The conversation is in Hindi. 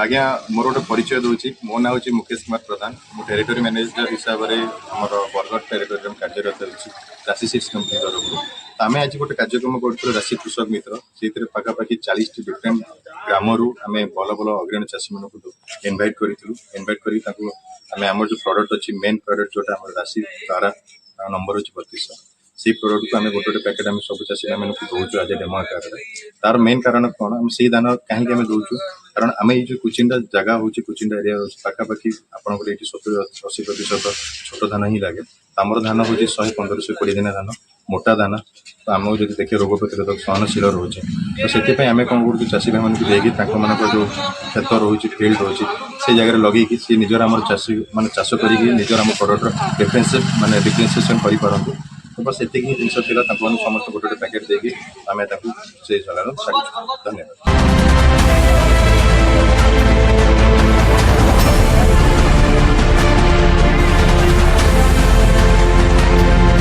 आज्ञा मोर गोटे परिचय दूसरी मो ना हूँ मुकेश कुमार प्रधान मु टेरिटोरी मैनेजर हिसाब से आम बरगढ़ टेरिटोरी कार्यरत अच्छी राशि सीड्स कंपनी तरफ आम आज गोटे कार्यक्रम करूँ राशि कृषक मित्र से पाखापाखि 40 डिफरेन्ट ग्रामरू आम भल भल अग्रणी चाषी मान इनभाइट करूँ आम आम जो प्रडक्ट अच्छी मेन प्रडक्ट जोटा राशि तारा नंबर हूँ 3200 से प्रोडक्ट को आम गोटे गोटे पैकेट आम सब चाषी मैंने दौचु आज डेमो आकार तार मेन कारण कौन आम से दान कहीं आम दौचु कारण आम ये कुचिंडा जगह हूँ कुचिंडा एरिया हूँ पाखापाखि आपंकर ये 70-80% छोट धान ही लगे आमर धान हूँ 100-15-120 दिन धान मोटा धान तो आम जो देखिए रोग प्रतिरोधक सहनशील रोचे तो से आम कौन करूँ चाषी भाई मानक देखिए जो क्षेत्र रोचे फिल्ड रोचे से जगह लगे सी निजर आम चाषी मैंने चाष कर निजर आम प्रडक्टर डिफरेन्सीएसन करें तो बस ये जिन समस्त गोटे गोटे पैकेट देकी आम से चलान छाड़ धन्यवाद।